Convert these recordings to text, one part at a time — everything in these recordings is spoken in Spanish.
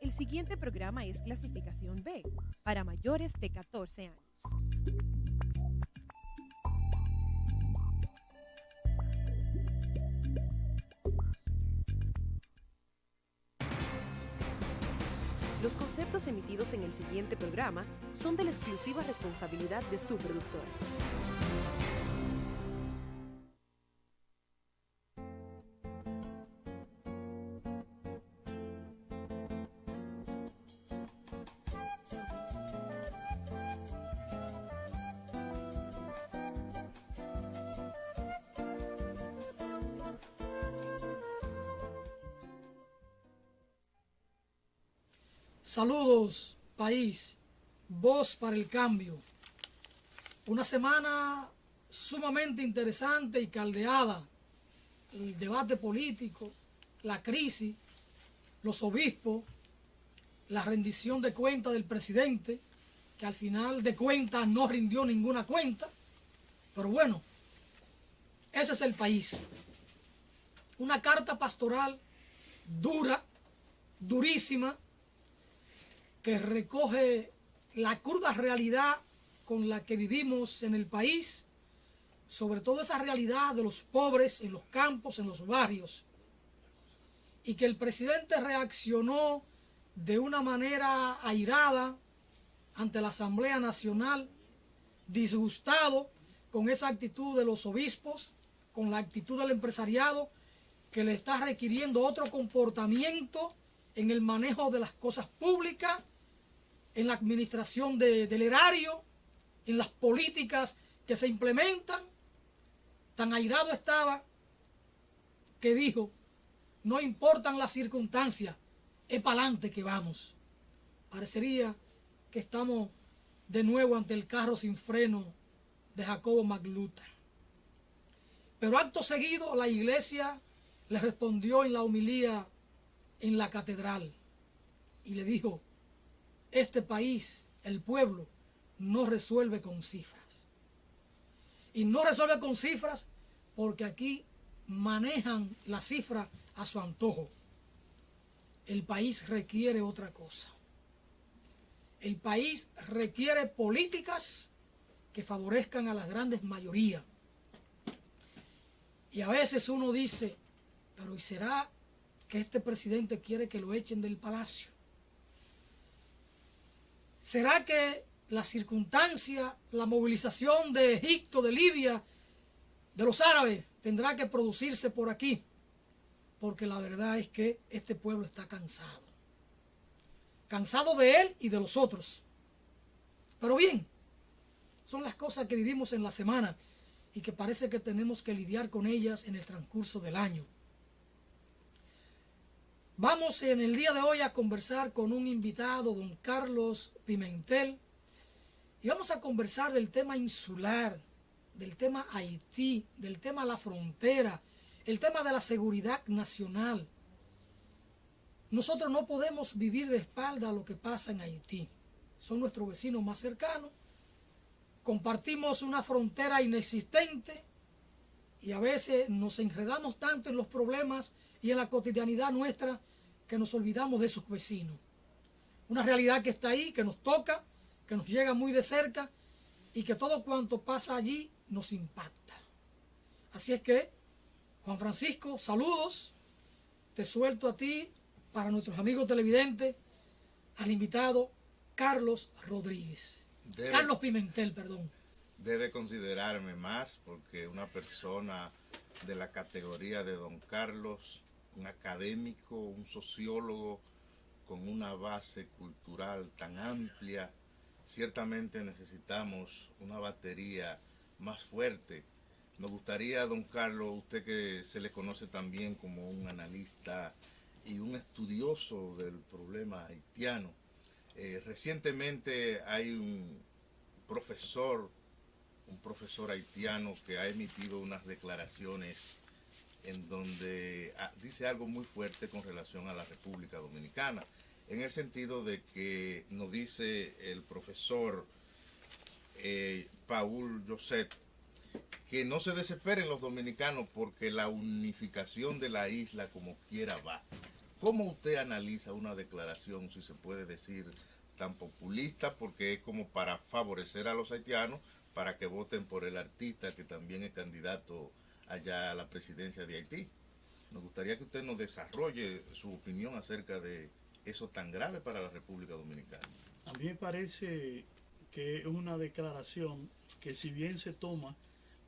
El siguiente programa es clasificación B, para mayores de 14 años. Los conceptos emitidos en el siguiente programa son de la exclusiva responsabilidad de su productor. Saludos, país, voz para el cambio. Una semana sumamente interesante y caldeada. El debate político, la crisis, los obispos, la rendición de cuentas del presidente, que al final de cuentas no rindió ninguna cuenta. Pero bueno, ese es el país. Una carta pastoral dura, durísima, que recoge la cruda realidad con la que vivimos en el país, sobre todo esa realidad de los pobres en los campos, en los barrios, y que el presidente reaccionó de una manera airada ante la Asamblea Nacional, disgustado con esa actitud de los obispos, con la actitud del empresariado, que le está requiriendo otro comportamiento en el manejo de las cosas públicas, en la administración del erario, en las políticas que se implementan. Tan airado estaba que dijo, no importan las circunstancias, es para adelante que vamos. Parecería que estamos de nuevo ante el carro sin freno de Jacobo Magluta. Pero acto seguido la iglesia le respondió en la homilía en la catedral y le dijo, este país, el pueblo, no resuelve con cifras. Y no resuelve con cifras porque aquí manejan la cifra a su antojo. El país requiere otra cosa. El país requiere políticas que favorezcan a las grandes mayorías. Y a veces uno dice, pero ¿y será que este presidente quiere que lo echen del palacio? ¿Será que la circunstancia, la movilización de Egipto, de Libia, de los árabes, tendrá que producirse por aquí? Porque la verdad es que este pueblo está cansado. Cansado de él y de los otros. Pero bien, son las cosas que vivimos en la semana y que parece que tenemos que lidiar con ellas en el transcurso del año. Vamos en el día de hoy a conversar con un invitado, don Carlos Pimentel, y vamos a conversar del tema insular, del tema Haití, del tema la frontera, el tema de la seguridad nacional. Nosotros no podemos vivir de espalda a lo que pasa en Haití. Son nuestros vecinos más cercanos, compartimos una frontera inexistente y a veces nos enredamos tanto en los problemas y en la cotidianidad nuestra que nos olvidamos de sus vecinos. Una realidad que está ahí, que nos toca, que nos llega muy de cerca y que todo cuanto pasa allí nos impacta. Así es que, Juan Francisco, saludos. Te suelto a ti, para nuestros amigos televidentes, al invitado Carlos Rodríguez. Carlos Pimentel, perdón. Debe considerarme más porque una persona de la categoría de don Carlos, un académico, un sociólogo con una base cultural tan amplia, ciertamente necesitamos una batería más fuerte. Nos gustaría, don Carlos, usted que se le conoce también como un analista y un estudioso del problema haitiano. Recientemente hay un profesor haitiano que ha emitido unas declaraciones en donde dice algo muy fuerte con relación a la República Dominicana, en el sentido de que nos dice el profesor Paul Joseph que no se desesperen los dominicanos porque la unificación de la isla como quiera va. ¿Cómo usted analiza una declaración, si se puede decir, tan populista, porque es como para favorecer a los haitianos para que voten por el artista que también es candidato allá a la presidencia de Haití? Nos gustaría que usted nos desarrolle su opinión acerca de eso tan grave para la República Dominicana. A mí me parece que es una declaración que, si bien se toma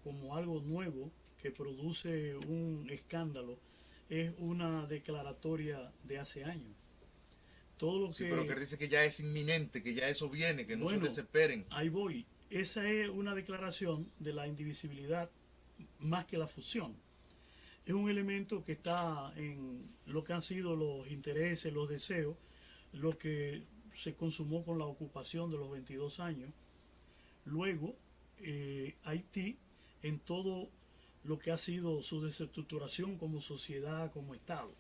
como algo nuevo que produce un escándalo, es una declaratoria de hace años. Todo lo Sí, que... pero que dice que ya es inminente, que ya eso viene, que no Bueno, se desesperen. ahí voy. Esa es una declaración de la indivisibilidad más que la fusión. Es un elemento que está en lo que han sido los intereses, los deseos, lo que se consumó con la ocupación de los 22 años. Luego, Haití, en todo lo que ha sido su desestructuración como sociedad, como Estado.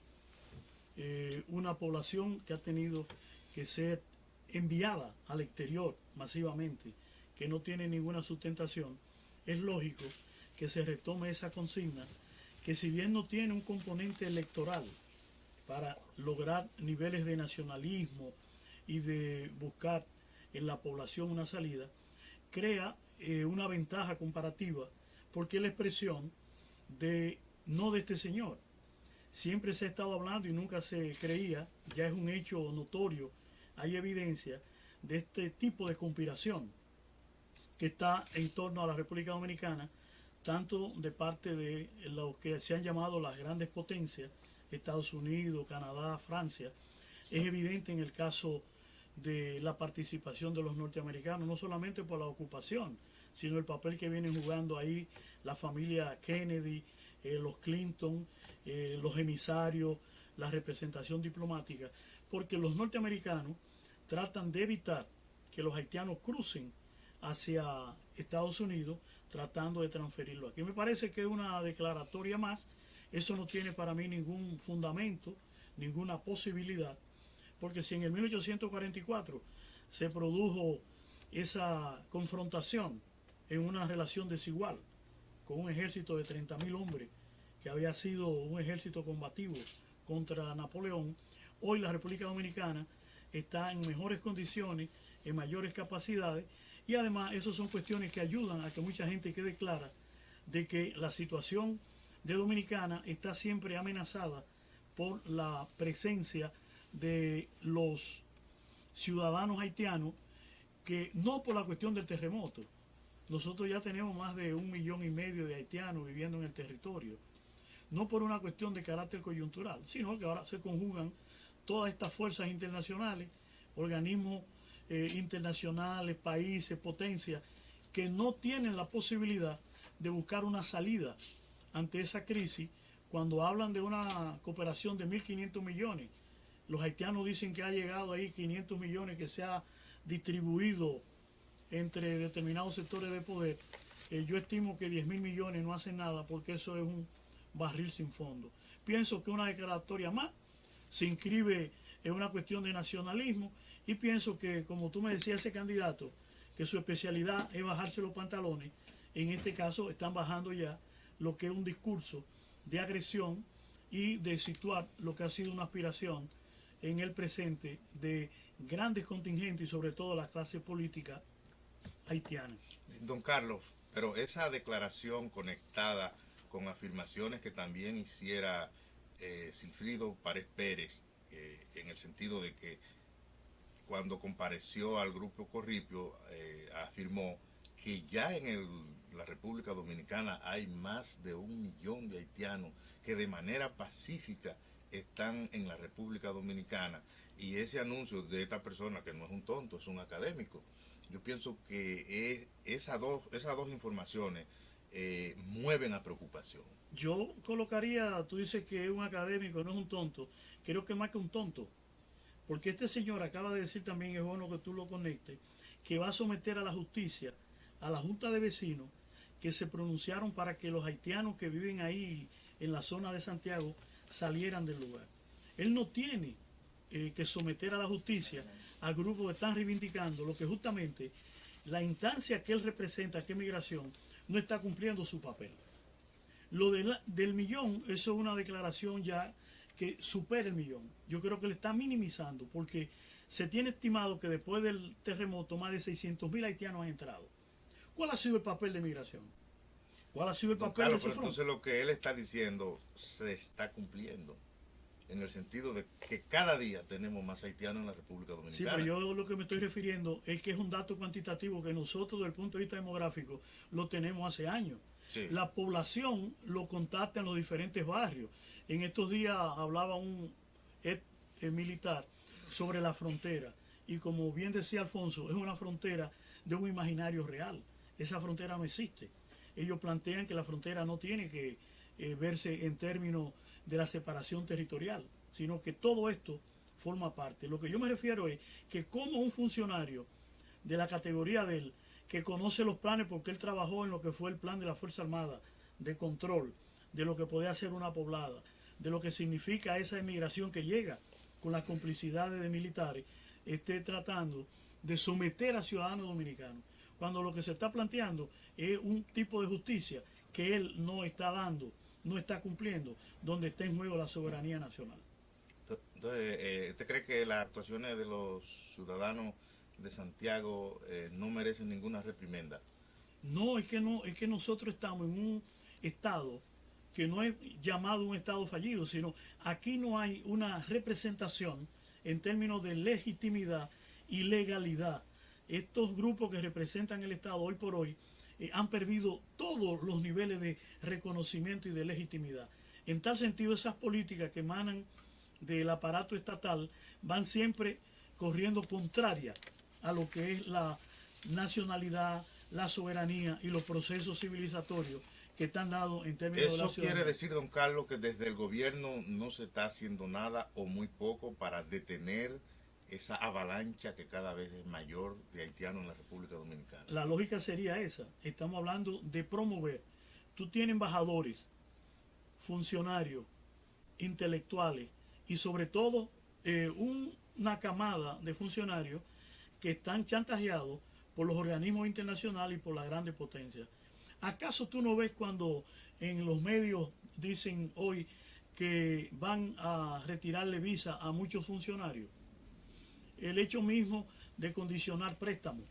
Una población que ha tenido que ser enviada al exterior masivamente, que no tiene ninguna sustentación. Es lógico que se retome esa consigna, que si bien no tiene un componente electoral para lograr niveles de nacionalismo y de buscar en la población una salida, crea una ventaja comparativa, porque es la expresión de no de este señor. Siempre se ha estado hablando y nunca se creía, ya es un hecho notorio, hay evidencia de este tipo de conspiración que está en torno a la República Dominicana, tanto de parte de los que se han llamado las grandes potencias, Estados Unidos, Canadá, Francia. Es evidente en el caso de la participación de los norteamericanos, no solamente por la ocupación, sino el papel que vienen jugando ahí la familia Kennedy, los Clinton, los emisarios, la representación diplomática, porque los norteamericanos tratan de evitar que los haitianos crucen hacia Estados Unidos, tratando de transferirlo aquí. Me parece que es una declaratoria más. Eso no tiene para mí ningún fundamento, ninguna posibilidad, porque si en el 1844 se produjo esa confrontación en una relación desigual con un ejército de 30.000 hombres, que había sido un ejército combativo contra Napoleón, hoy la República Dominicana está en mejores condiciones, en mayores capacidades, y además esas son cuestiones que ayudan a que mucha gente quede clara de que la situación de Dominicana está siempre amenazada por la presencia de los ciudadanos haitianos, que no por la cuestión del terremoto. Nosotros ya tenemos más de 1,5 millones de haitianos viviendo en el territorio, no por una cuestión de carácter coyuntural, sino que ahora se conjugan todas estas fuerzas internacionales, organismos internacionales, países, potencias, que no tienen la posibilidad de buscar una salida ante esa crisis. Cuando hablan de una cooperación de 1.500 millones, los haitianos dicen que ha llegado ahí 500 millones que se ha distribuido entre determinados sectores de poder. Yo estimo que 10.000 millones no hacen nada, porque eso es un barril sin fondo. Pienso que una declaratoria más se inscribe en una cuestión de nacionalismo, y pienso que, como tú me decías, ese candidato, que su especialidad es bajarse los pantalones, en este caso están bajando ya lo que es un discurso de agresión y de situar lo que ha sido una aspiración en el presente de grandes contingentes y sobre todo la clase política haitiana. Don Carlos, pero esa declaración conectada con afirmaciones que también hiciera Silfrido Párez Pérez, en el sentido de que cuando compareció al Grupo Corripio, afirmó que ya en la República Dominicana hay más de 1 millón de haitianos que de manera pacífica están en la República Dominicana, y ese anuncio de esta persona, que no es un tonto, es un académico, yo pienso que esas dos informaciones mueven a preocupación. Yo colocaría, tú dices que es un académico, no es un tonto, creo que más que un tonto, porque este señor acaba de decir también, es bueno que tú lo conectes, que va a someter a la justicia a la Junta de Vecinos que se pronunciaron para que los haitianos que viven ahí en la zona de Santiago salieran del lugar. Él no tiene que someter a la justicia a grupos que están reivindicando lo que justamente la instancia que él representa, que es migración, no está cumpliendo su papel. Lo del millón, eso es una declaración ya que supere el millón. Yo creo que le está minimizando porque se tiene estimado que después del terremoto más de 600.000 haitianos han entrado. ¿Cuál ha sido el papel de migración? ¿Cuál ha sido el papel Carlos, de pero entonces lo que él está diciendo se está cumpliendo, en el sentido de que cada día tenemos más haitianos en la República Dominicana. Sí, pero yo lo que me estoy refiriendo es que es un dato cuantitativo que nosotros desde el punto de vista demográfico lo tenemos hace años. Sí. La población lo contacta en los diferentes barrios. En estos días hablaba un militar sobre la frontera y como bien decía Alfonso, es una frontera de un imaginario real. Esa frontera no existe. Ellos plantean que la frontera no tiene que verse en términos de la separación territorial, sino que todo esto forma parte. Lo que yo me refiero es que como un funcionario de la categoría de él, que conoce los planes porque él trabajó en lo que fue el plan de la Fuerza Armada, de control, de lo que podía hacer una poblada, de lo que significa esa emigración que llega con las complicidades de militares, esté tratando de someter a ciudadanos dominicanos, cuando lo que se está planteando es un tipo de justicia que él no está dando, no está cumpliendo, donde está en juego la soberanía nacional. Entonces, ¿usted cree que las actuaciones de los ciudadanos de Santiago no merecen ninguna reprimenda? No, es que nosotros estamos en un estado que no es llamado un estado fallido, sino aquí no hay una representación en términos de legitimidad y legalidad. Estos grupos que representan el Estado hoy por hoy han perdido todos los niveles de reconocimiento y de legitimidad. En tal sentido, esas políticas que emanan del aparato estatal van siempre corriendo contraria a lo que es la nacionalidad, la soberanía y los procesos civilizatorios que están dados en términos de la Eso ciudadanía. quiere decir, don Carlos, que desde el gobierno no se está haciendo nada o muy poco para detener esa avalancha que cada vez es mayor de haitianos en la República Dominicana. La lógica sería esa. Estamos hablando de promover. Tú tienes embajadores, funcionarios, intelectuales y sobre todo una camada de funcionarios que están chantajeados por los organismos internacionales y por las grandes potencias. ¿Acaso tú no ves cuando en los medios dicen hoy que van a retirarle visa a muchos funcionarios? El hecho mismo de condicionar préstamos,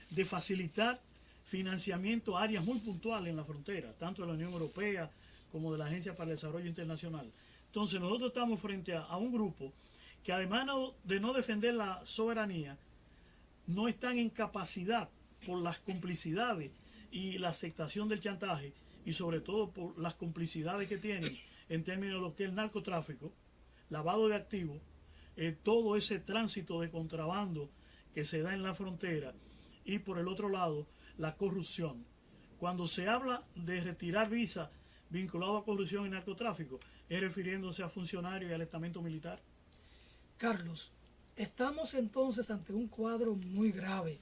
de facilitar financiamiento a áreas muy puntuales en la frontera, tanto de la Unión Europea como de la Agencia para el Desarrollo Internacional. Entonces nosotros estamos frente a un grupo que además de no defender la soberanía, no están en capacidad por las complicidades y la aceptación del chantaje y sobre todo por las complicidades que tienen en términos de lo que es el narcotráfico, lavado de activos, todo ese tránsito de contrabando que se da en la frontera y por el otro lado la corrupción. Cuando se habla de retirar visas vinculadas a corrupción y narcotráfico, es refiriéndose a funcionarios y al estamento militar. Carlos, estamos entonces ante un cuadro muy grave,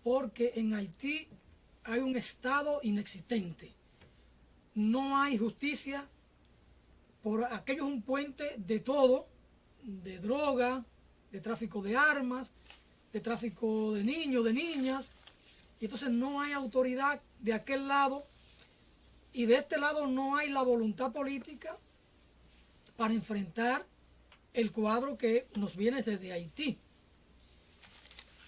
porque en Haití hay un Estado inexistente. No hay justicia, por aquello es un puente de todo, de droga, de tráfico de armas, de tráfico de niños, de niñas, y entonces no hay autoridad de aquel lado, y de este lado no hay la voluntad política para enfrentar el cuadro que nos viene desde Haití.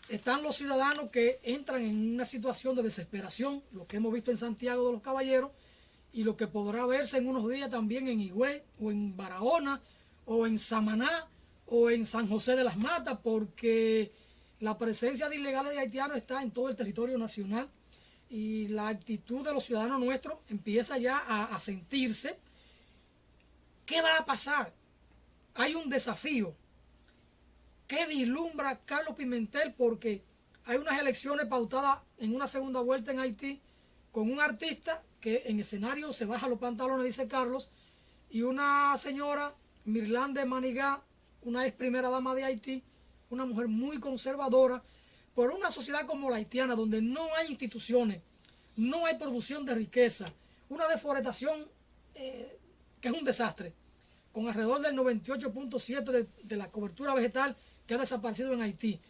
Están los ciudadanos que entran en una situación de desesperación, lo que hemos visto en Santiago de los Caballeros, y lo que podrá verse en unos días también en Higüey, o en Barahona, o en Samaná, o en San José de las Matas, porque la presencia de ilegales de haitianos está en todo el territorio nacional, y la actitud de los ciudadanos nuestros empieza ya a sentirse. ¿Qué va a pasar? Hay un desafío. ¿Qué vislumbra Carlos Pimentel? Porque hay unas elecciones pautadas en una segunda vuelta en Haití con un artista que en escenario se baja los pantalones, dice Carlos, y una señora, Mirlande Manigá, una ex primera dama de Haití, una mujer muy conservadora, por una sociedad como la haitiana, donde no hay instituciones, no hay producción de riqueza, una deforestación que es un desastre, con alrededor del 98.7% de la cobertura vegetal que ha desaparecido en Haití.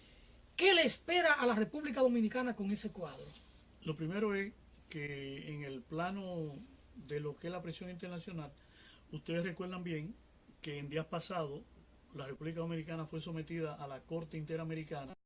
¿Qué le espera a la República Dominicana con ese cuadro? Lo primero es que en el plano de lo que es la presión internacional, ustedes recuerdan bien que en días pasados la República Dominicana fue sometida a la Corte Interamericana